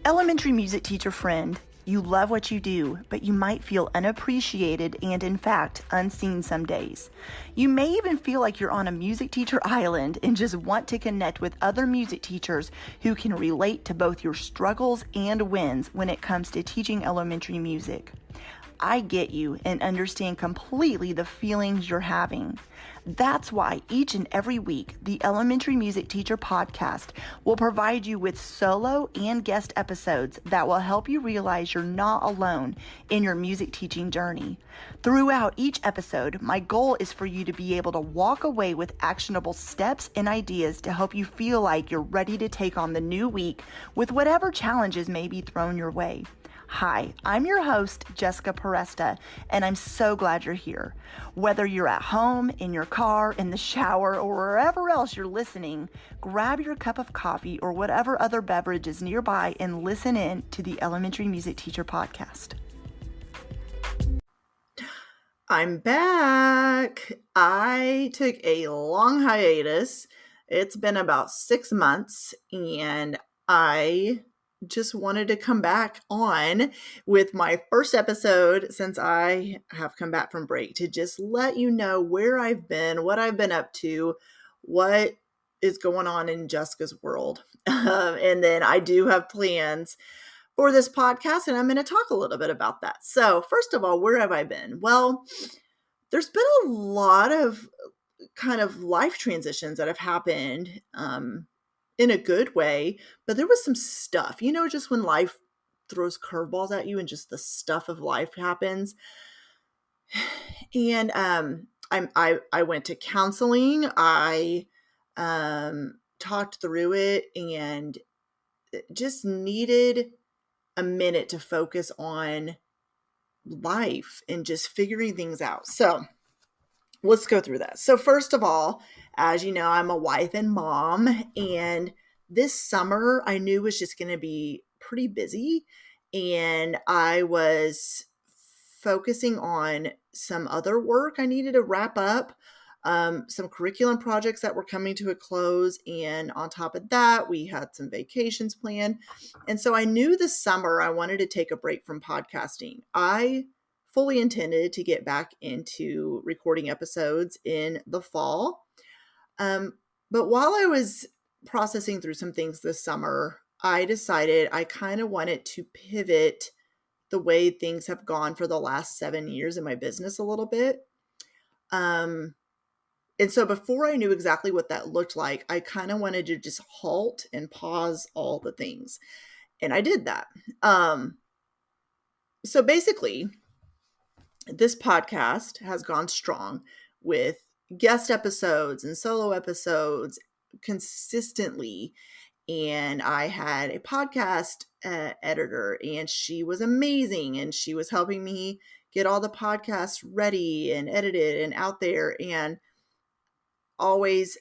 Elementary music teacher friend, you love what you do, but you might feel unappreciated and, in fact, unseen some days. You may even feel like you're on a music teacher island and just want to connect with other music teachers who can relate to both your struggles and wins when it comes to teaching elementary music. I get you and understand completely the feelings you're having. That's why each and every week, the Elementary Music Teacher Podcast will provide you with solo and guest episodes that will help you realize you're not alone in your music teaching journey. Throughout each episode, my goal is for you to be able to walk away with actionable steps and ideas to help you feel like you're ready to take on the new week with whatever challenges may be thrown your way. Hi, I'm your host, Jessica Peresta, and I'm so glad you're here. Whether you're at home, in your car, in the shower, or wherever else you're listening, grab your cup of coffee or whatever other beverage is nearby and listen in to the Elementary Music Teacher Podcast. I'm back. I took a long hiatus. It's been about 6 months, and I just wanted to come back on with my first episode since I have come back from break to just let you know where I've been, what I've been up to, what is going on in Jessica's world. And then I do have plans for this podcast, and I'm going to talk a little bit about that. So first of all, where have I been? Well, there's been a lot of kind of life transitions that have happened, in a good way, but there was some stuff, just when life throws curveballs at you and just the stuff of life happens. And I went to counseling. I talked through it and just needed a minute to focus on life and just figuring things out. So let's go through that. So first of all, as you know, I'm a wife and mom, and this summer I knew was just going to be pretty busy, and I was focusing on some other work I needed to wrap up, some curriculum projects that were coming to a close, and on top of that, we had some vacations planned, and so I knew this summer I wanted to take a break from podcasting. I fully intended to get back into recording episodes in the fall. But while I was processing through some things this summer, I decided I kind of wanted to pivot the way things have gone for the last 7 years in my business a little bit. And so before I knew exactly what that looked like, I kind of wanted to just halt and pause all the things. And I did that. So basically, this podcast has gone strong with guest episodes and solo episodes consistently. And I had a podcast editor, and she was amazing. And she was helping me get all the podcasts ready and edited and out there, and always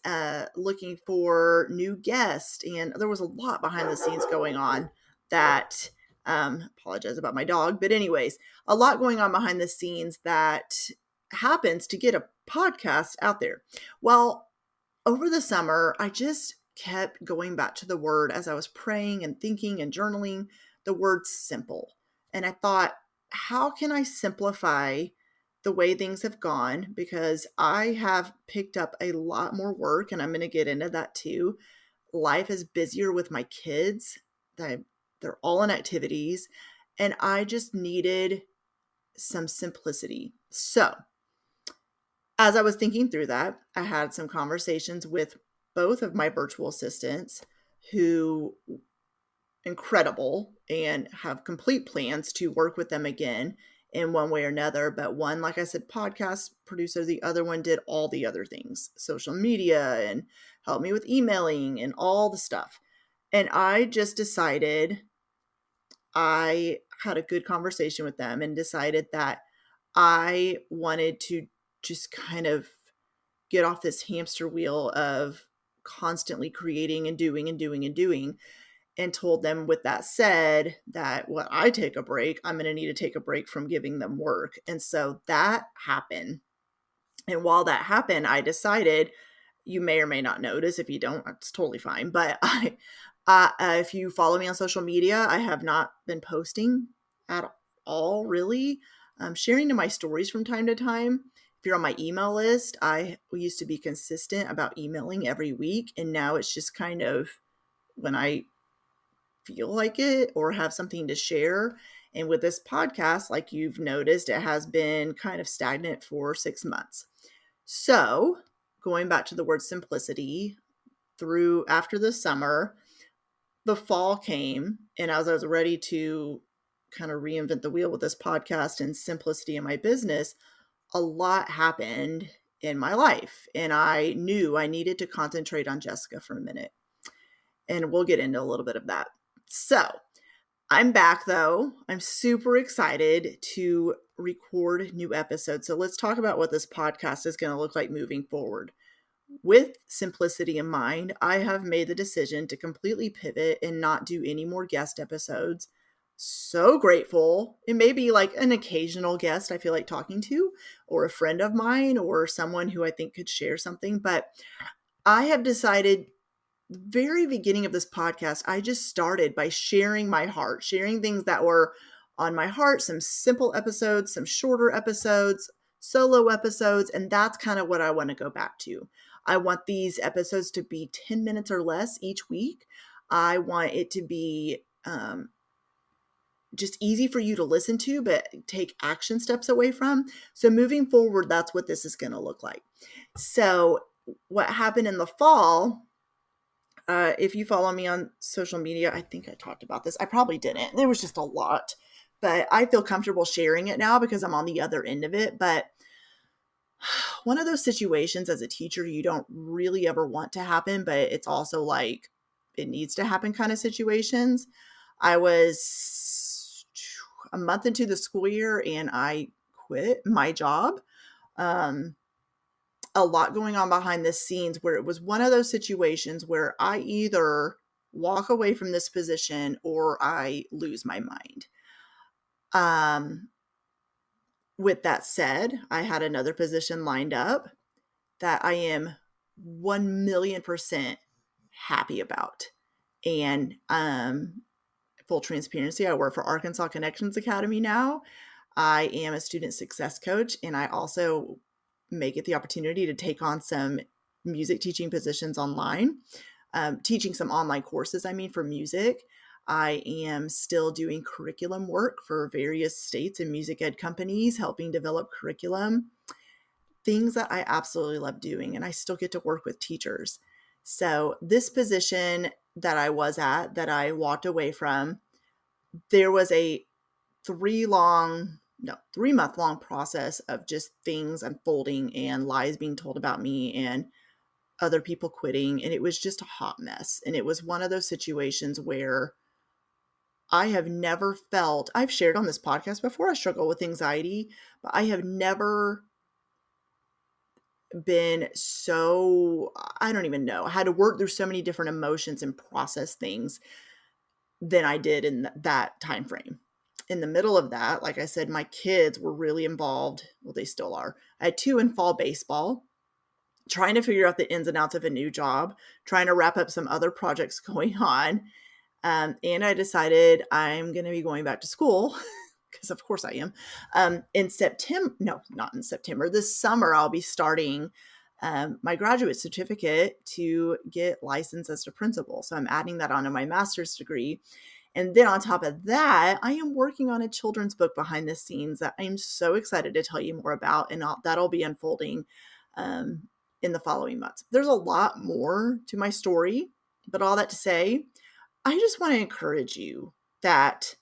looking for new guests. And there was a lot behind the scenes going on that apologize about my dog, but anyways, a lot going on behind the scenes that happens to get a podcast out there. Well, over the summer, I just kept going back to the word as I was praying and thinking and journaling, the word simple. And I thought, how can I simplify the way things have gone? Because I have picked up a lot more work, and I'm going to get into that too. Life is busier with my kids. They're all in activities, and I just needed some simplicity. So as I was thinking through that, I had some conversations with both of my virtual assistants who incredible and have complete plans to work with them again in one way or another. But one, like I said, podcast producer, the other one did all the other things, social media, and helped me with emailing and all the stuff. And I just decided, I had a good conversation with them and decided that I wanted to just kind of get off this hamster wheel of constantly creating and doing and doing and doing, and told them, with that said, that when I take a break, I'm going to need to take a break from giving them work. And so that happened. And while that happened, I decided, you may or may not notice, if you don't, it's totally fine, but If you follow me on social media, I have not been posting at all, really. I'm sharing to my stories from time to time. If you're on my email list, I used to be consistent about emailing every week, and now it's just kind of when I feel like it or have something to share. And with this podcast, like you've noticed, it has been kind of stagnant for 6 months. So, going back to the word simplicity, through after the summer, the fall came, and as I was ready to kind of reinvent the wheel with this podcast and simplicity in my business, a lot happened in my life. And I knew I needed to concentrate on Jessica for a minute. And we'll get into a little bit of that. So, I'm back though. I'm super excited to record new episodes. So, let's talk about what this podcast is going to look like moving forward. With simplicity in mind, I have made the decision to completely pivot and not do any more guest episodes. So grateful. It may be like an occasional guest I feel like talking to, or a friend of mine, or someone who I think could share something. But I have decided, very beginning of this podcast, I just started by sharing my heart, sharing things that were on my heart, some simple episodes, some shorter episodes, solo episodes, and that's kind of what I want to go back to. I want these episodes to be 10 minutes or less each week. I want it to be just easy for you to listen to, but take action steps away from. So moving forward, that's what this is going to look like. So what happened in the fall, if you follow me on social media, I think I talked about this. I probably didn't. There was just a lot, but I feel comfortable sharing it now because I'm on the other end of it. But one of those situations as a teacher you don't really ever want to happen, but it's also like it needs to happen kind of situations. I was a month into the school year and I quit my job. A lot going on behind the scenes where it was one of those situations where I either walk away from this position or I lose my mind. With that said, I had another position lined up that I am 1,000,000% happy about. And full transparency, I work for Arkansas Connections Academy now. I am a student success coach, and I also may get the opportunity to take on some music teaching positions online, teaching some online courses, for music. I am still doing curriculum work for various states and music ed companies, helping develop curriculum, things that I absolutely love doing, and I still get to work with teachers. So this position that I was at, that I walked away from, there was a 3-month long process of just things unfolding and lies being told about me and other people quitting. And it was just a hot mess. And it was one of those situations where I have never felt, I've shared on this podcast before, I struggle with anxiety, but I have never been so, I don't even know, I had to work through so many different emotions and process things than I did in that time frame. In the middle of that, like I said, my kids were really involved. Well, they still are. I had 2 in fall baseball, trying to figure out the ins and outs of a new job, trying to wrap up some other projects going on. And I decided I'm going to be going back to school because of course I am. In September, no, not in September, this summer, I'll be starting my graduate certificate to get licensed as a principal. So I'm adding that onto my master's degree. And then on top of that, I am working on a children's book behind the scenes that I'm so excited to tell you more about. And that'll be unfolding in the following months. There's a lot more to my story, but all that to say, I just want to encourage you that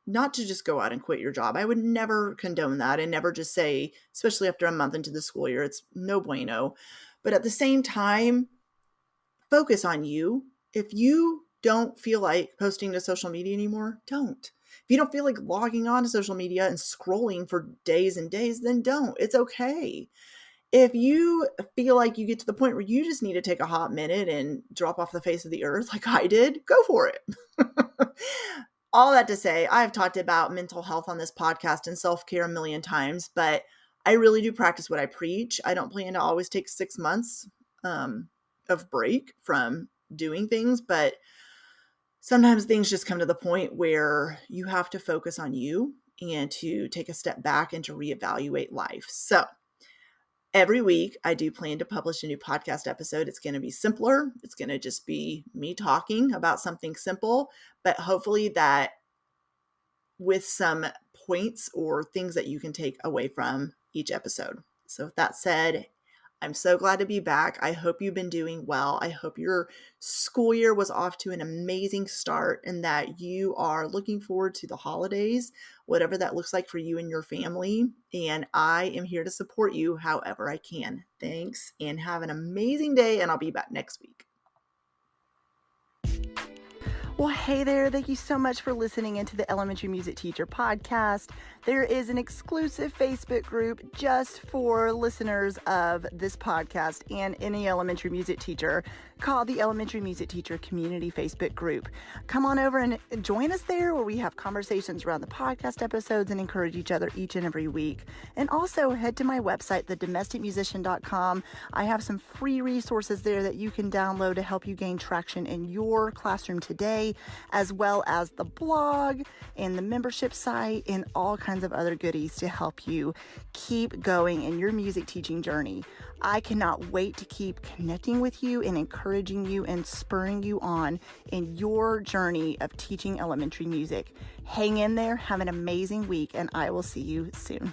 not to just go out and quit your job. I would never condone that and never just say, especially after a month into the school year, it's no bueno. But at the same time, focus on you. If you don't feel like posting to social media anymore, don't. If you don't feel like logging on to social media and scrolling for days and days, then don't. It's okay. If you feel like you get to the point where you just need to take a hot minute and drop off the face of the earth like I did, go for it. All that to say, I've talked about mental health on this podcast and self-care a million times, but I really do practice what I preach. I don't plan to always take 6 months of break from doing things, but sometimes things just come to the point where you have to focus on you and to take a step back and to reevaluate life. So every week, I do plan to publish a new podcast episode. It's going to be simpler. It's going to just be me talking about something simple, but hopefully that with some points or things that you can take away from each episode. So with that said, I'm so glad to be back. I hope you've been doing well. I hope your school year was off to an amazing start and that you are looking forward to the holidays, whatever that looks like for you and your family. And I am here to support you however I can. Thanks and have an amazing day, and I'll be back next week. Well, hey there. Thank you so much for listening into the Elementary Music Teacher Podcast. There is an exclusive Facebook group just for listeners of this podcast and any elementary music teacher called the Elementary Music Teacher Community Facebook group. Come on over and join us there where we have conversations around the podcast episodes and encourage each other each and every week. And also head to my website, thedomesticmusician.com. I have some free resources there that you can download to help you gain traction in your classroom today, as well as the blog and the membership site and all kinds of other goodies to help you keep going in your music teaching journey. I cannot wait to keep connecting with you and encouraging you and spurring you on in your journey of teaching elementary music. Hang in there, have an amazing week, and I will see you soon.